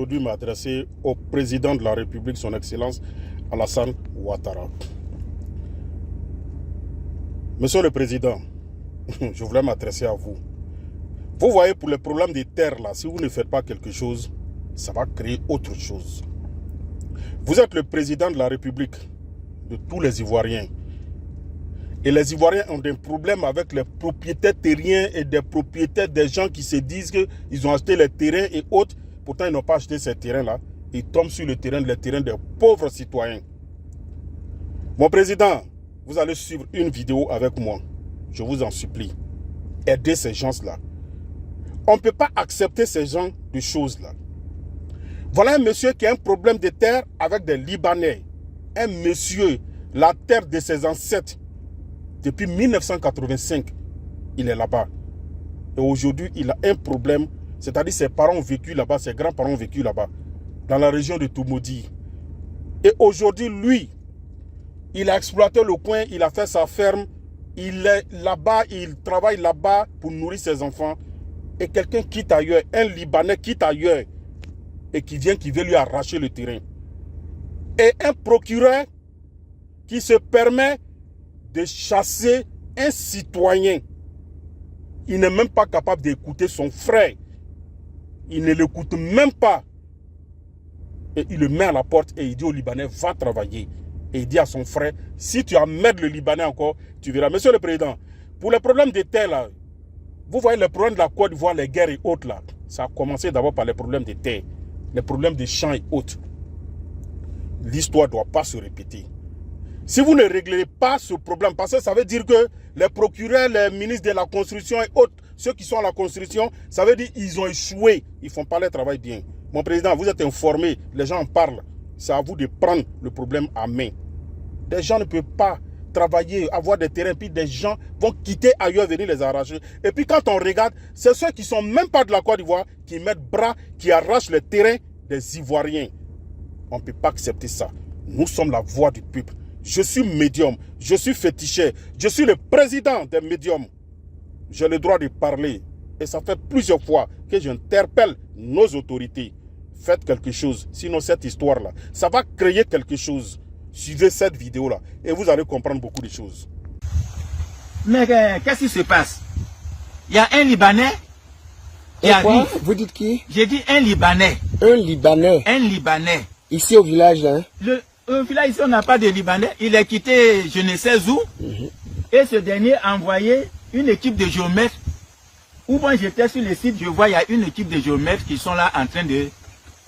aujourd'hui m'adresser au président de la République, son Excellence Alassane Ouattara. Monsieur le Président, je voulais m'adresser à vous. Vous voyez, pour les problèmes des terres, là, si vous ne faites pas quelque chose, ça va créer autre chose. Vous êtes le président de la République, de tous les Ivoiriens. Et les Ivoiriens ont des problèmes avec les propriétaires terriens et des propriétaires des gens qui se disent qu'ils ont acheté les terrains et autres. Pourtant, ils n'ont pas acheté ces terrains-là. Ils tombent sur les terrains des pauvres citoyens. Mon président, vous allez suivre une vidéo avec moi. Je vous en supplie. Aidez ces gens-là. On ne peut pas accepter ce genre de choses-là. Voilà un monsieur qui a un problème de terre avec des Libanais. Un monsieur, la terre de ses ancêtres. Depuis 1985, il est là-bas. Et aujourd'hui, il a un problème. C'est-à-dire ses parents ont vécu là-bas, ses grands-parents ont vécu là-bas. Dans la région de Toumoudi. Et aujourd'hui, lui, il a exploité le coin, il a fait sa ferme. Il est là-bas, il travaille là-bas pour nourrir ses enfants. Et quelqu'un quitte ailleurs, un Libanais quitte ailleurs. Et qui vient, qui veut lui arracher le terrain. Et un procureur qui se permet de chasser un citoyen. Il n'est même pas capable d'écouter son frère. Il ne l'écoute même pas. Et il le met à la porte et il dit au Libanais, va travailler. Et il dit à son frère, si tu emmerdes le Libanais encore, tu verras. Monsieur le Président, pour les problèmes de terre, là, vous voyez les problèmes de la Côte d'Ivoire, les guerres et autres, là, ça a commencé d'abord par les problèmes de terre, les problèmes de champs et autres. L'histoire ne doit pas se répéter. Si vous ne réglez pas ce problème, parce que ça veut dire que les procureurs, les ministres de la construction et autres, ceux qui sont à la construction, ça veut dire qu'ils ont échoué. Ils ne font pas leur travail bien. Mon président, vous êtes informé, les gens en parlent. C'est à vous de prendre le problème à main. Des gens ne peuvent pas travailler, avoir des terrains, puis des gens vont quitter ailleurs, venir les arracher. Et puis quand on regarde, c'est ceux qui ne sont même pas de la Côte d'Ivoire, qui mettent bras, qui arrachent les terrains des Ivoiriens. On ne peut pas accepter ça. Nous sommes la voix du peuple. Je suis médium, je suis féticheur, je suis le président des médiums. J'ai le droit de parler. Et ça fait plusieurs fois que j'interpelle nos autorités. Faites quelque chose, sinon cette histoire-là, ça va créer quelque chose. Suivez cette vidéo-là et vous allez comprendre beaucoup de choses. Mais qu'est-ce qui se passe? Il y a un Libanais qui arrive. Vous dites qui? J'ai dit un Libanais. Un Libanais. Un Libanais. Ici au village, hein? Au village, ici, on n'a pas de Libanais. Il est quitté je ne sais où. Et ce dernier a envoyé une équipe de géomètres. Où moi j'étais sur le site, je vois il y a une équipe de géomètres qui sont là en train de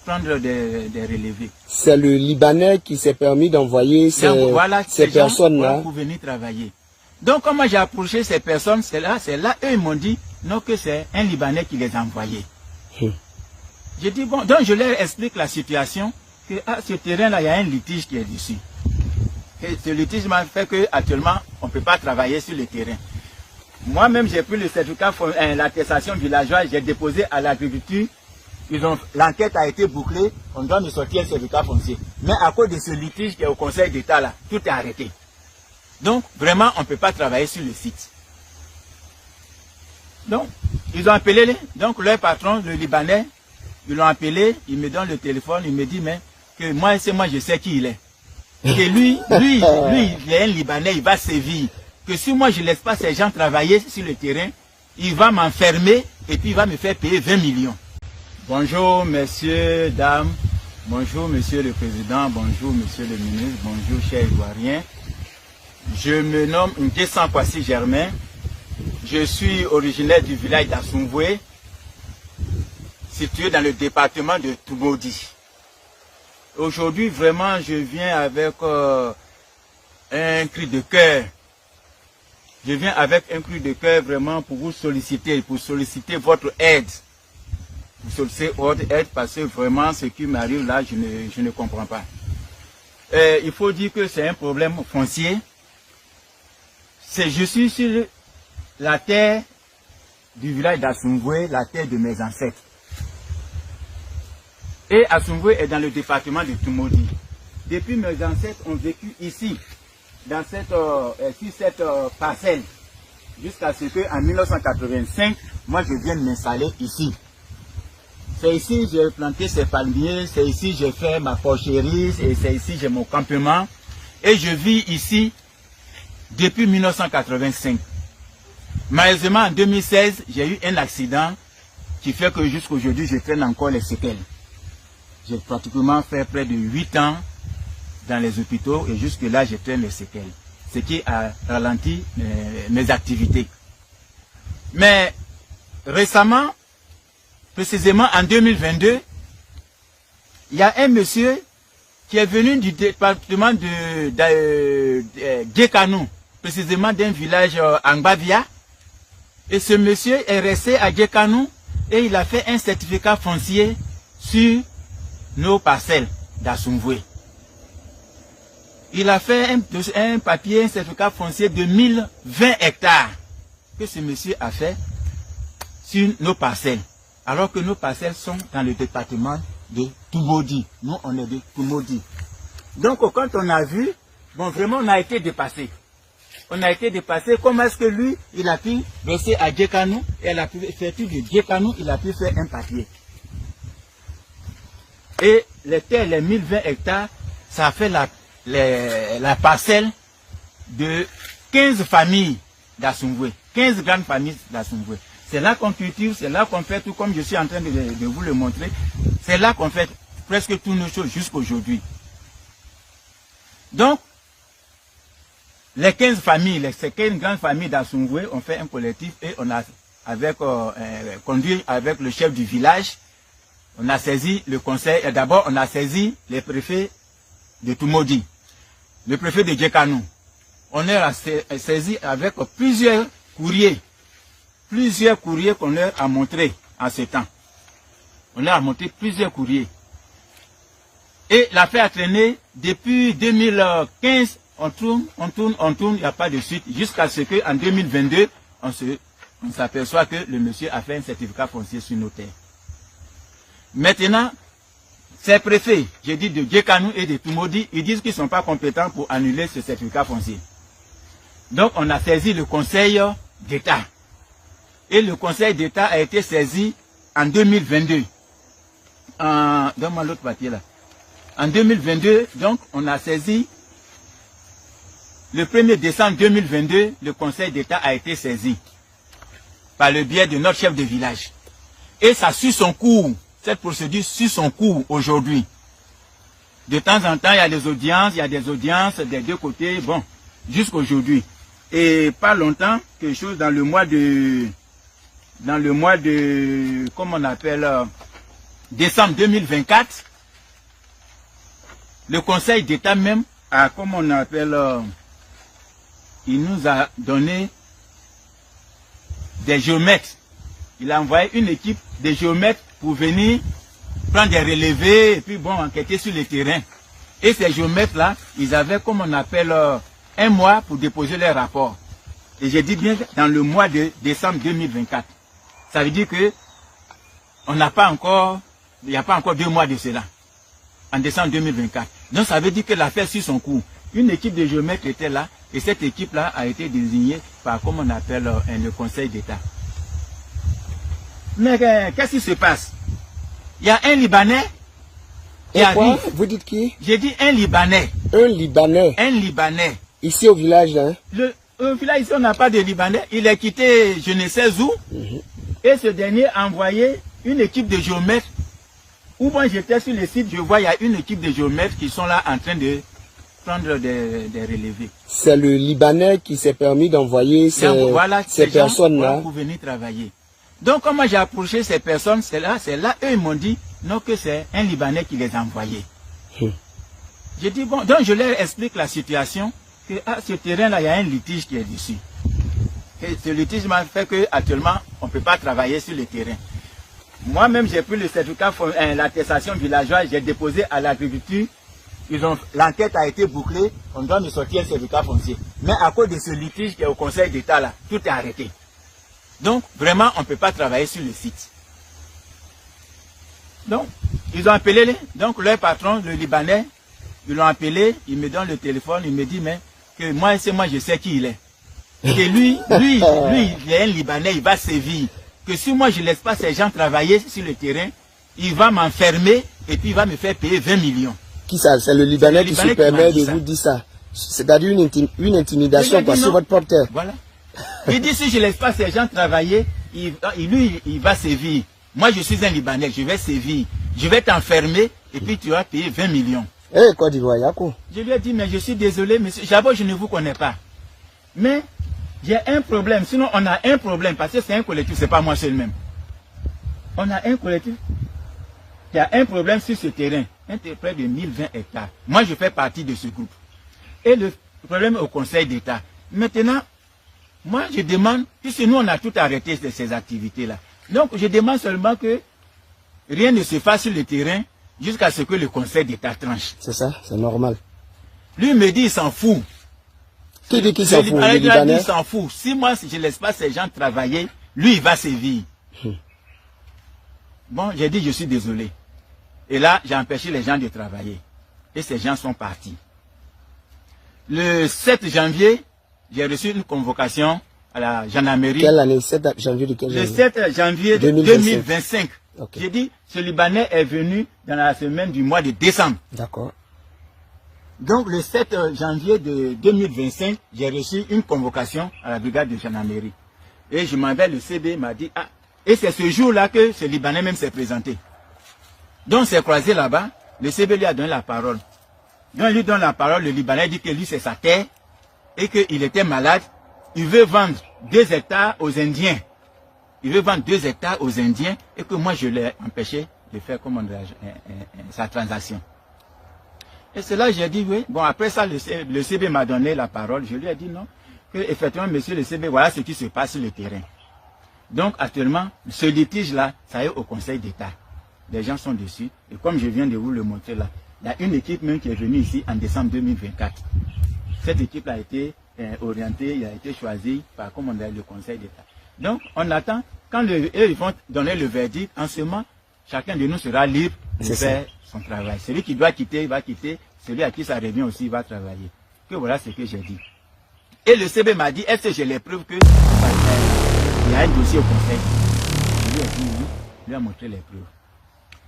prendre des relevés. C'est le Libanais qui s'est permis d'envoyer ces personnes-là pour venir travailler. Donc, quand moi j'ai approché ces personnes, c'est là, eux ils m'ont dit non, que c'est un Libanais qui les a envoyés. J'ai dit bon, donc je leur explique la situation, que ce terrain-là, il y a un litige qui est dessus. Et ce litige m'a fait qu'actuellement, on ne peut pas travailler sur le terrain. Moi-même, j'ai pris le certificat, l'attestation villageoise, j'ai déposé à l'agriculture. L'enquête a été bouclée, on doit me sortir un certificat foncier. Mais à cause de ce litige qui est au Conseil d'État là, tout est arrêté. Donc, vraiment, on ne peut pas travailler sur le site. Donc, ils ont appelé, donc leur patron, le Libanais, ils l'ont appelé, il me donne le téléphone, il me dit, mais que moi, je sais qui il est. Que lui, il est un Libanais, il va sévir. Que si moi, je ne laisse pas ces gens travailler sur le terrain, il va m'enfermer et puis il va me faire payer 20 millions. Bonjour, messieurs, dames. Bonjour, monsieur le président. Bonjour, monsieur le ministre. Bonjour, chers Ivoiriens. Je me nomme Nguessan Kwasi Germain. Je suis originaire du village d'Assoumvoué, situé dans le département de Toumoudi. Aujourd'hui, vraiment, je viens avec un cri de cœur. Je viens avec un cri de cœur vraiment pour vous solliciter, pour solliciter votre aide. Vous sollicitez votre aide parce que vraiment ce qui m'arrive là, je ne comprends pas. Il faut dire que c'est un problème foncier. Je suis sur la terre du village d'Assoumvoué, la terre de mes ancêtres. Et Assoumvoué est dans le département de Toumoudi. Depuis mes ancêtres ont vécu ici, dans cette parcelle, jusqu'à ce qu'en 1985, moi je vienne m'installer ici. C'est ici que j'ai planté ces palmiers, c'est ici que j'ai fait ma porcherie, et c'est ici que j'ai mon campement. Et je vis ici depuis 1985. Malheureusement, en 2016, j'ai eu un accident qui fait que jusqu'aujourd'hui, je traîne encore les séquelles. J'ai pratiquement fait près de 8 ans dans les hôpitaux et jusque-là, je traîne les séquelles. Ce qui a ralenti mes activités. Mais récemment, précisément en 2022, il y a un monsieur qui est venu du département de Djekanou, précisément d'un village Angbavia. Et ce monsieur est resté à Djekanou et il a fait un certificat foncier sur nos parcelles d'Assoumvoué. Il a fait un papier, un certificat foncier de 1020 hectares que ce monsieur a fait sur nos parcelles. Alors que nos parcelles sont dans le département de Toumodi. Nous, on est de Toumodi. Donc, quand on a vu, bon, vraiment, on a été dépassé. On a été dépassé. Comment est-ce que lui, il a pu rester à Djekanou et il a pu faire tout de Djekanou, il a pu faire un papier. Et les terres, les 1020 hectares, ça a fait la parcelle de 15 familles d'Assoumvoué. 15 grandes familles d'Assoumvoué. C'est là qu'on cultive, c'est là qu'on fait tout comme je suis en train de vous le montrer. C'est là qu'on fait presque toutes nos choses jusqu'aujourd'hui. Donc, les 15 familles, ces 15 grandes familles d'Assoumvoué ont fait un collectif et on a conduit avec le chef du village. On a saisi le conseil, et d'abord on a saisi les préfets de Toumodi, le préfet de Djekanou. On a saisi avec plusieurs courriers qu'on leur a montrés en ce temps. On leur a montré plusieurs courriers. Et l'affaire a traîné depuis 2015, on tourne, il n'y a pas de suite, jusqu'à ce qu'en 2022, on s'aperçoit que le monsieur a fait un certificat foncier sur nos terres. Maintenant, ces préfets, j'ai dit de Djekanou et de Toumodi, ils disent qu'ils ne sont pas compétents pour annuler ce certificat foncier. Donc, on a saisi le Conseil d'État. Et le Conseil d'État a été saisi en 2022. Donne-moi l'autre papier là. En 2022, donc, on a saisi, le 1er décembre 2022, le Conseil d'État a été saisi par le biais de notre chef de village. Et ça suit son cours. Cette procédure suit son cours aujourd'hui. De temps en temps, il y a des audiences des deux côtés, bon, jusqu'aujourd'hui. Et pas longtemps, quelque chose dans le mois de, comment on appelle, décembre 2024, le Conseil d'État même a, comment on appelle, il nous a donné des géomètres. Il a envoyé une équipe de géomètres pour venir prendre des relevés et puis bon, enquêter sur le terrain. Et ces géomètres-là, ils avaient, comme on appelle, un mois pour déposer leur rapport. Et j'ai dit bien dans le mois de décembre 2024. Ça veut dire que on n'a pas encore, il n'y a pas encore 2 mois de cela. En décembre 2024. Donc ça veut dire que l'affaire suit son cours. Une équipe de géomètres était là et cette équipe-là a été désignée par, comme on appelle, le Conseil d'État. Mais qu'est-ce qui se passe? Il y a un Libanais qui arrive. Vous dites qui? J'ai dit un Libanais. Un Libanais? Un Libanais. Ici au village, hein? Au village, ici, on n'a pas de Libanais. Il est quitté je ne sais où. Et ce dernier a envoyé une équipe de géomètres. Où moi j'étais sur le site, je vois il y a une équipe de géomètres qui sont là en train de prendre des relevés. C'est le Libanais qui s'est permis d'envoyer ces personnes-là pour venir travailler. Donc, quand moi j'ai approché ces personnes, c'est là, eux ils m'ont dit, non, que c'est un Libanais qui les a envoyés. J'ai dit, bon, donc je leur explique la situation, que ce terrain-là, il y a un litige qui est dessus. Et ce litige m'a fait qu'actuellement, on ne peut pas travailler sur le terrain. Moi-même, j'ai pris le certificat, l'attestation villageoise, j'ai déposé à l'agriculture, l'enquête a été bouclée, on doit me sortir un certificat foncier. Mais à cause de ce litige qui est au Conseil d'État là, tout est arrêté. Donc, vraiment, on ne peut pas travailler sur le site. Donc, ils ont appelé, donc leur patron, le Libanais, ils l'ont appelé, il me donne le téléphone, il me dit, mais que moi, je sais qui il est. Que lui, il est un Libanais, il va sévir. Que si moi, je ne laisse pas ces gens travailler sur le terrain, il va m'enfermer et puis il va me faire payer 20 millions. Qui ça? C'est le Libanais qui se permet de vous dire ça. C'est-à-dire une intimidation sur votre porteur. Voilà. Il dit si je laisse pas ces gens travailler, il va sévir. Moi je suis un Libanais, je vais sévir. Je vais t'enfermer et puis tu vas payer 20 millions. Eh, Côte d'Ivoire, Yako. Je lui ai dit, mais je suis désolé, monsieur. D'abord, je ne vous connais pas. Mais j'ai un problème. Sinon, on a un problème parce que c'est un collectif, c'est pas moi seul même. On a un collectif qui a un problème sur ce terrain, près de 1020 hectares. Moi, je fais partie de ce groupe. Et le problème est au Conseil d'État. Maintenant, moi, je demande, puisque nous, on a tout arrêté de ces activités-là. Donc, je demande seulement que rien ne se fasse sur le terrain jusqu'à ce que le Conseil d'État tranche. C'est ça, c'est normal. Lui me dit, il s'en fout. Qui dit qu'il s'en fout? Le Libanais? Il s'en fout. Si moi, si je ne laisse pas ces gens travailler, lui, il va sévir. Bon, j'ai dit, je suis désolé. Et là, j'ai empêché les gens de travailler. Et ces gens sont partis. Le 7 janvier, j'ai reçu une convocation à la gendarmerie. Quelle année? 7 janvier de quelle année? Le 7 janvier 2025. Okay. J'ai dit, ce Libanais est venu dans la semaine du mois de décembre. D'accord. Donc, le 7 janvier de 2025, j'ai reçu une convocation à la brigade de gendarmerie. Et je m'en vais, le CB m'a dit, ah, et c'est ce jour-là que ce Libanais même s'est présenté. Donc, c'est croisé là-bas, le CB lui a donné la parole. Donc, il lui donne la parole, le Libanais dit que lui, c'est sa terre, et qu'il était malade. Il veut vendre 2 hectares aux Indiens. Il veut vendre 2 hectares aux Indiens, et que moi, je l'ai empêché de faire comment sa transaction. Et c'est là que j'ai dit, oui. Bon, après ça, le CB m'a donné la parole. Je lui ai dit non. Que, effectivement, monsieur le CB, voilà ce qui se passe sur le terrain. Donc, actuellement, ce litige-là, ça y est au Conseil d'État. Les gens sont dessus. Et comme je viens de vous le montrer là, il y a une équipe même qui est venue ici en décembre 2024. Cette équipe a été orientée, il a été choisi par, comme on dit, le Conseil d'État. Donc, on attend, quand ils vont donner le verdict, en ce moment, chacun de nous sera libre de faire son travail. Celui qui doit quitter, il va quitter. Celui à qui ça revient aussi, il va travailler. Que voilà ce que j'ai dit. Et le CB m'a dit, est-ce que j'ai les preuves que il y a un dossier au conseil? Je lui ai dit oui, il lui a montré les preuves.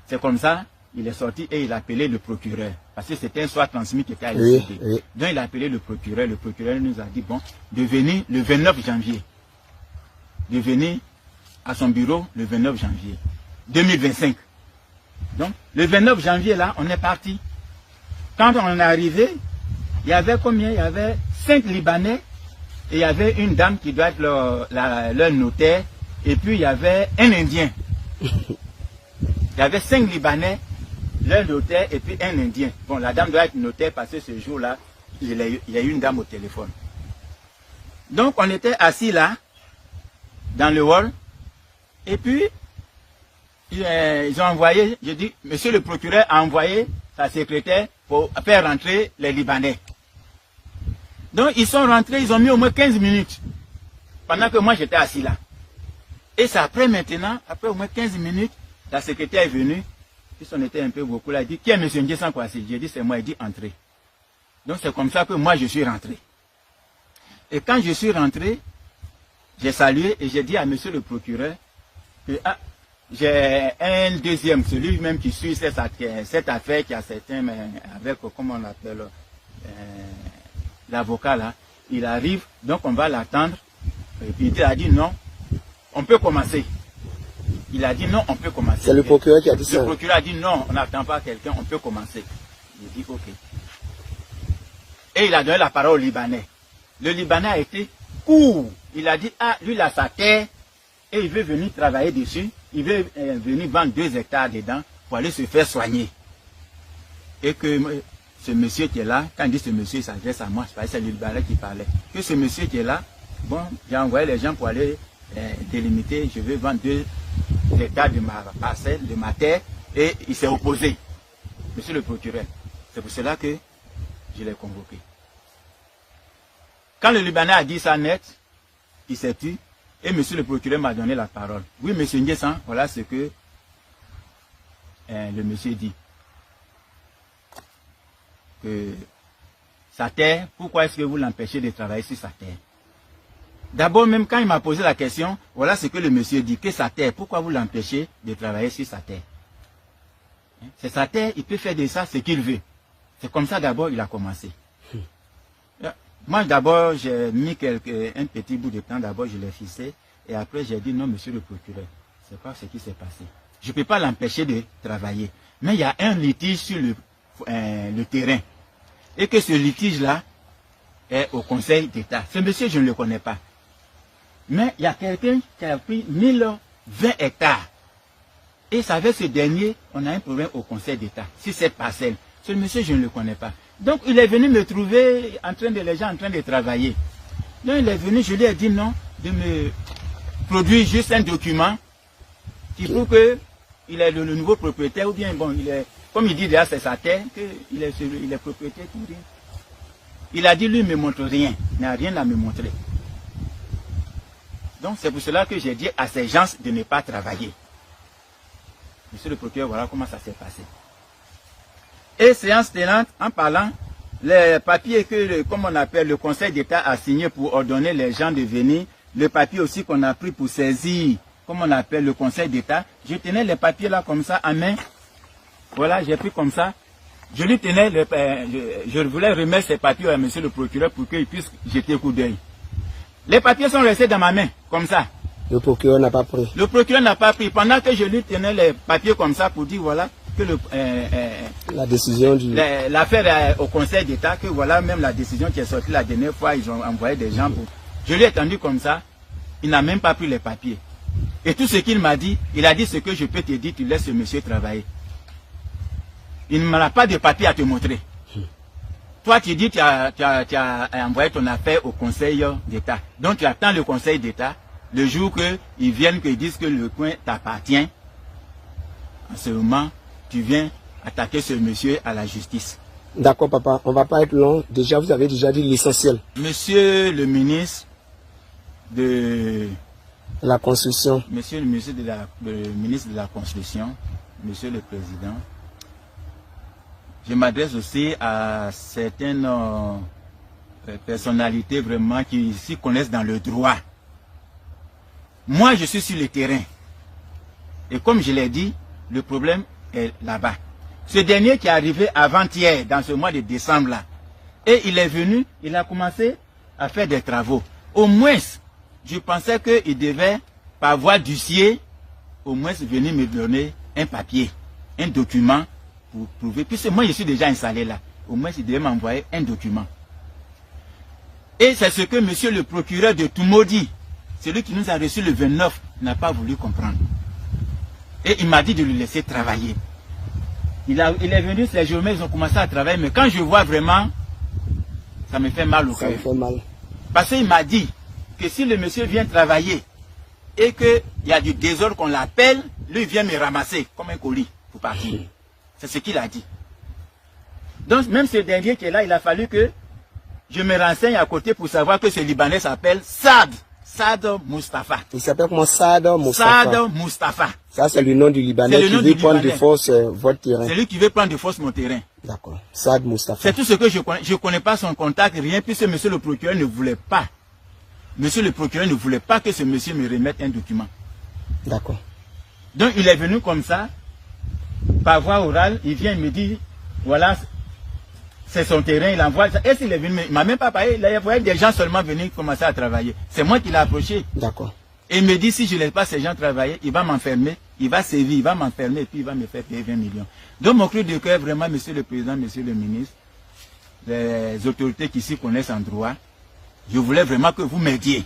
C'est comme ça, il est sorti et il a appelé le procureur. Parce que c'était un soir transmis qui était à l'ICD. Oui. Donc il a appelé le procureur nous a dit, bon, de venir le 29 janvier. De venir à son bureau le 29 janvier 2025. Donc, le 29 janvier, là, on est parti. Quand on est arrivé, il y avait combien? Il y avait 5 Libanais et il y avait une dame qui doit être leur notaire et puis il y avait un Indien. Il y avait 5 Libanais, leur notaire et puis un Indien. Bon, la dame doit être notaire parce que ce jour-là, il y a eu une dame au téléphone. Donc, on était assis là, dans le hall, et puis, ils ont envoyé, je dis, monsieur le procureur a envoyé sa secrétaire pour faire rentrer les Libanais. Donc ils sont rentrés, ils ont mis au moins 15 minutes, pendant que moi j'étais assis là. Et c'est après maintenant, après au moins 15 minutes, la secrétaire est venue, puisqu'on était un peu beaucoup là, elle dit, qui est monsieur Ndjessan Kwasi? J'ai dit, c'est moi, elle dit, entrez. Donc c'est comme ça que moi je suis rentré. Et quand je suis rentré, j'ai salué et j'ai dit à monsieur le procureur que, ah, j'ai un deuxième, celui même qui suit cette affaire qui a certains, avec, comment on l'appelle, l'avocat là, il arrive, donc on va l'attendre, et puis il a dit non, on peut commencer. Il a dit non, on peut commencer. C'est le procureur qui a dit ça. Le procureur a dit non, on n'attend pas quelqu'un, on peut commencer. Il dit ok. Et il a donné la parole au Libanais. Le Libanais a été court. Il a dit, ah, lui il a sa terre, et il veut venir travailler dessus. Il veut venir vendre 2 hectares dedans pour aller se faire soigner. Et que ce monsieur qui est là, quand il dit ce monsieur, il s'adresse à moi, c'est le Libanais qui parlait. Que ce monsieur qui est là, bon, j'ai envoyé les gens pour aller délimiter, je veux vendre 2 hectares de ma parcelle, de ma terre, et il s'est opposé. Monsieur le procureur, c'est pour cela que je l'ai convoqué. Quand le Libanais a dit ça net, il s'est tué. Et monsieur le procureur m'a donné la parole. Oui, monsieur Ndjessan, voilà ce que le monsieur dit. Que sa terre, pourquoi est-ce que vous l'empêchez de travailler sur sa terre? D'abord, même quand il m'a posé la question, voilà ce que le monsieur dit, que sa terre, pourquoi vous l'empêchez de travailler sur sa terre? C'est sa terre, il peut faire de ça ce qu'il veut. C'est comme ça d'abord il a commencé. Moi d'abord j'ai mis un petit bout de temps, d'abord je l'ai fixé et après j'ai dit non monsieur le procureur, c'est pas ce qui s'est passé. Je ne peux pas l'empêcher de travailler. Mais il y a un litige sur le terrain. Et que ce litige-là est au Conseil d'État. Ce monsieur, je ne le connais pas. Mais il y a quelqu'un qui a pris 1020 hectares. Et avec ce dernier, on a un problème au Conseil d'État. Sur cette parcelle. Ce monsieur, je ne le connais pas. Donc, il est venu me trouver les gens en train de travailler. Donc, il est venu, je lui ai dit non, de me produire juste un document qui prouve que il est le nouveau propriétaire, ou bien, bon, il est, comme il dit déjà, c'est sa terre, qu'il est, il est propriétaire, tout rien. Il a dit, lui, il ne me montre rien, il n'a rien à me montrer. Donc, c'est pour cela que j'ai dit à ces gens de ne pas travailler. Monsieur le procureur, voilà comment ça s'est passé. Et séance tenante, en parlant, les papiers que, comme on appelle, le Conseil d'État a signé pour ordonner les gens de venir, le papier aussi qu'on a pris pour saisir, comme on appelle le Conseil d'État, je tenais les papiers là comme ça à main. Voilà, j'ai pris comme ça. Je lui tenais, je voulais remettre ces papiers à monsieur le procureur pour qu'il puisse jeter un coup d'œil. Les papiers sont restés dans ma main, comme ça. Le procureur n'a pas pris. Le procureur n'a pas pris. Pendant que je lui tenais les papiers comme ça pour dire, voilà, que la décision du... L'affaire au Conseil d'État, que voilà, même la décision qui est sortie la dernière fois, ils ont envoyé des gens pour... Je lui ai tendu comme ça, il n'a même pas pris les papiers. Et tout ce qu'il m'a dit, il a dit ce que je peux te dire, tu laisses ce monsieur travailler. Il ne m'a pas de papier à te montrer. Toi, tu dis tu as envoyé ton affaire au Conseil d'État. Donc, tu attends le Conseil d'État, le jour qu'ils viennent, qu'ils disent que le coin t'appartient. En ce moment, tu viens attaquer ce monsieur à la justice. D'accord, papa, on ne va pas être long. Déjà, vous avez déjà dit l'essentiel. Monsieur le ministre de... La Constitution. Monsieur le ministre de la Constitution, monsieur le Président, je m'adresse aussi à certaines personnalités vraiment qui s'y connaissent dans le droit. Moi, je suis sur le terrain. Et comme je l'ai dit, le problème est là-bas. Ce dernier qui est arrivé avant-hier, dans ce mois de décembre-là, et il est venu, il a commencé à faire des travaux. Au moins, je pensais qu'il devait, par voie d'huissier, au moins venir me donner un papier, un document pour prouver. Puisque moi, je suis déjà installé là. Au moins, il devait m'envoyer un document. Et c'est ce que monsieur le procureur de Toumaudi, celui qui nous a reçu le 29, n'a pas voulu comprendre. Et il m'a dit de lui laisser travailler. Il est venu ces journées, ils ont commencé à travailler, mais quand je vois vraiment, ça me fait mal au cœur. Ça me fait mal. Parce qu'il m'a dit que si le monsieur vient travailler et qu'il y a du désordre qu'on l'appelle, lui vient me ramasser comme un colis pour partir. C'est ce qu'il a dit. Donc même ce dernier qui est là, il a fallu que je me renseigne à côté pour savoir que ce Libanais s'appelle Saad Mustafa. Il s'appelle comment? Saad Mustafa. Saad Mustafa. Ça c'est le nom du Libanais qui veut prendre de force votre terrain. C'est lui qui veut prendre de force mon terrain. D'accord. Saad Mustafa. C'est tout ce que je connais. Je ne connais pas son contact, rien, puisque monsieur le procureur ne voulait pas. Monsieur le procureur ne voulait pas que ce monsieur me remette un document. D'accord. Donc il est venu comme ça, par voie orale, il vient me dire, voilà, c'est son terrain, il envoie ça. Et s'il est venu, il ne m'a même pas parlé, il a envoyé des gens seulement venir commencer à travailler. C'est moi qui l'ai approché. D'accord. Et il me dit, si je ne laisse pas ces gens travailler, il va m'enfermer, il va sévir, il va m'enfermer et puis il va me faire payer 20 millions. Donc mon cri de cœur, vraiment, monsieur le président, monsieur le ministre, les autorités qui s'y connaissent en droit, je voulais vraiment que vous m'aidiez.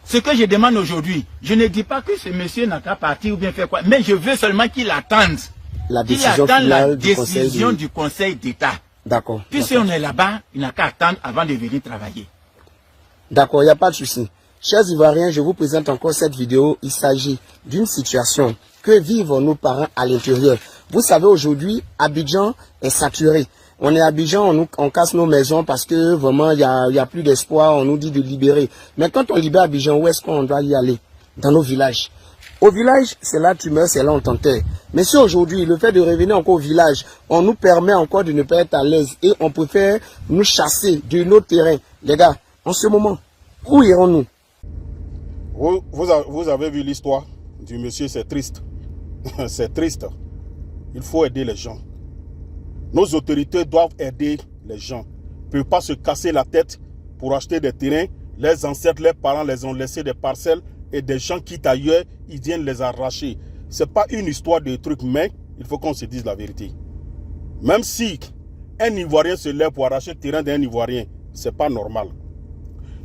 Ce que je demande aujourd'hui, je ne dis pas que ce monsieur n'a qu'à partir ou bien faire quoi, mais je veux seulement qu'il attende. La décision finale du Conseil d'État. D'accord. Puisqu'on est là-bas, il n'a qu'à attendre avant de venir travailler. D'accord, il n'y a pas de souci. Chers Ivoiriens, je vous présente encore cette vidéo. Il s'agit d'une situation que vivent nos parents à l'intérieur. Vous savez, aujourd'hui, Abidjan est saturé. On est à Abidjan, on casse nos maisons parce que vraiment, il y a plus d'espoir. On nous dit de libérer. Mais quand on libère Abidjan, où est-ce qu'on doit y aller? Dans nos villages. Au village, c'est là tu meurs, c'est là on t'enterre. Mais si aujourd'hui, le fait de revenir encore au village, on nous permet encore de ne pas être à l'aise et on préfère nous chasser de nos terrains. Les gars, en ce moment, où irons-nous? Vous avez vu l'histoire du monsieur, c'est triste. C'est triste. Il faut aider les gens. Nos autorités doivent aider les gens. Ils ne peuvent pas se casser la tête pour acheter des terrains. Les ancêtres, les parents les ont laissé des parcelles et des gens quittent ailleurs, ils viennent les arracher. Ce n'est pas une histoire de trucs, mais il faut qu'on se dise la vérité. Même si un Ivoirien se lève pour arracher le terrain d'un Ivoirien, ce n'est pas normal.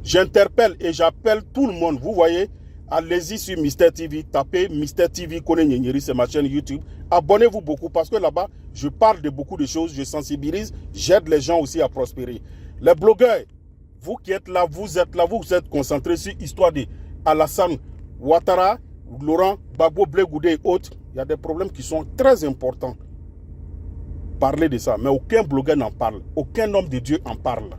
J'interpelle et j'appelle tout le monde. Vous voyez, allez-y sur Mister TV, tapez Mister TV Kone Nyenyeri, c'est ma chaîne YouTube. Abonnez-vous beaucoup parce que là-bas, je parle de beaucoup de choses, je sensibilise, j'aide les gens aussi à prospérer. Les blogueurs, vous qui êtes là, vous êtes concentrés sur l'histoire de Alassane Ouattara, Laurent Gbagbo, Blé Goudé et autres. Il y a des problèmes qui sont très importants. Parlez de ça, mais aucun blogueur n'en parle, aucun homme de Dieu en parle.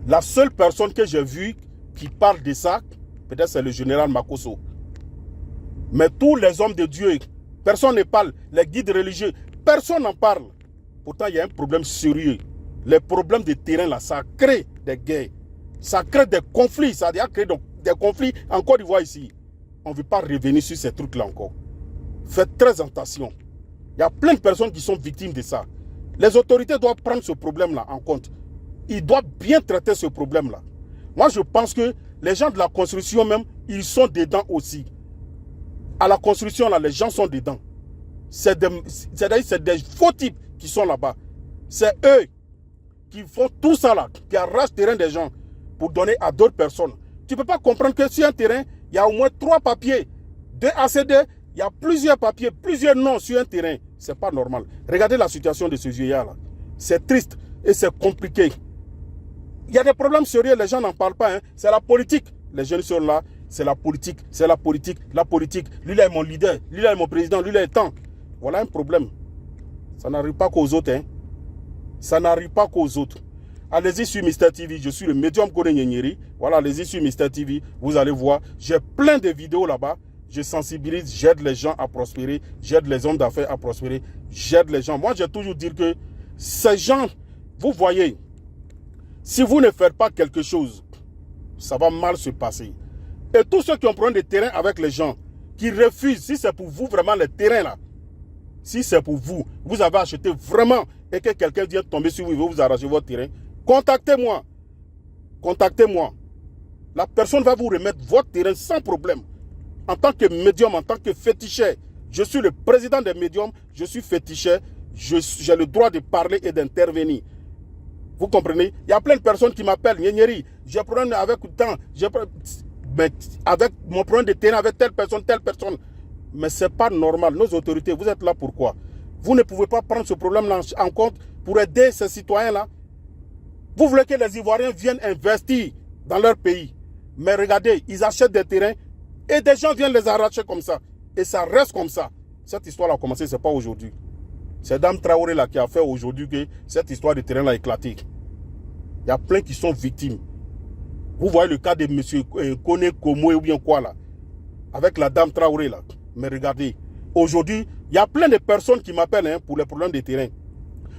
La seule personne que j'ai vue qui parle de ça, peut-être c'est le général Makosso. Mais tous les hommes de Dieu, personne ne parle. Les guides religieux, personne n'en parle. Pourtant, il y a un problème sérieux. Les problèmes de terrain, là, ça crée des guerres. Ça crée des conflits. Ça a créé des conflits en Côte d'Ivoire ici. On ne veut pas revenir sur ces trucs-là encore. Faites très attention. Il y a plein de personnes qui sont victimes de ça. Les autorités doivent prendre ce problème-là en compte. Ils doivent bien traiter ce problème-là. Moi, je pense que les gens de la construction même, ils sont dedans aussi. À la construction, là, les gens sont dedans. C'est des faux types qui sont là-bas. C'est eux qui font tout ça là, qui arrachent le terrain des gens pour donner à d'autres personnes. Tu ne peux pas comprendre que sur un terrain, il y a au moins 3 papiers. 2 ACD, il y a plusieurs papiers, plusieurs noms sur un terrain. Ce n'est pas normal. Regardez la situation de ce vieillard-là. C'est triste et c'est compliqué. Il y a des problèmes sérieux, les gens n'en parlent pas. Hein. C'est la politique. Les jeunes sont là, c'est la politique, c'est la politique, la politique. Lui là est mon leader, lui là est mon président, lui là est tant. Voilà un problème. Ça n'arrive pas qu'aux autres. Hein. Ça n'arrive pas qu'aux autres. Allez-y sur Mister TV, je suis le médium Kone Nyenyeri. Voilà, allez-y sur Mister TV, vous allez voir. J'ai plein de vidéos là-bas. Je sensibilise, j'aide les gens à prospérer, j'aide les hommes d'affaires à prospérer, j'aide les gens. Moi, j'ai toujours dit que ces gens, vous voyez, si vous ne faites pas quelque chose, ça va mal se passer. Et tous ceux qui ont pris des terrains avec les gens, qui refusent, si c'est pour vous vraiment les terrains là, si c'est pour vous, vous avez acheté vraiment et que quelqu'un vient tomber sur vous et vous arracher votre terrain, contactez-moi. Contactez-moi. La personne va vous remettre votre terrain sans problème. En tant que médium, en tant que féticheur, je suis le président des médiums, je suis féticheur, j'ai le droit de parler et d'intervenir. Vous comprenez? Il y a plein de personnes qui m'appellent, Nyenyeri, j'ai problème avec tant, mais avec mon problème de terrain avec telle personne. Mais ce n'est pas normal. Nos autorités, vous êtes là pourquoi? Vous ne pouvez pas prendre ce problème-là en compte pour aider ces citoyens-là. Vous voulez que les Ivoiriens viennent investir dans leur pays. Mais regardez, ils achètent des terrains et des gens viennent les arracher comme ça. Et ça reste comme ça. Cette histoire a commencé, ce n'est pas aujourd'hui. C'est Dame Traoré là qui a fait aujourd'hui que cette histoire de terrain a éclaté. Il y a plein qui sont victimes. Vous voyez le cas de M. Kone Komo ou bien quoi là. Avec la Dame Traoré là. Mais regardez, aujourd'hui, il y a plein de personnes qui m'appellent hein, pour les problèmes de terrain.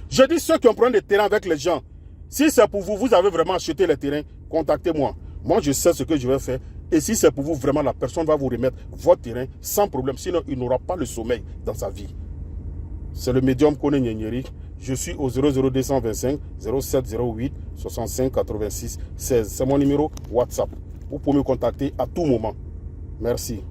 Je dis ceux qui ont problème de terrain avec les gens. Si c'est pour vous, vous avez vraiment acheté les terrains, contactez-moi. Moi, je sais ce que je vais faire. Et si c'est pour vous, vraiment, la personne va vous remettre votre terrain sans problème. Sinon, il n'aura pas le sommeil dans sa vie. C'est le médium Kone Nyenyeri. Je suis au 00225 0708 65 86 16. C'est mon numéro WhatsApp. Vous pouvez me contacter à tout moment. Merci.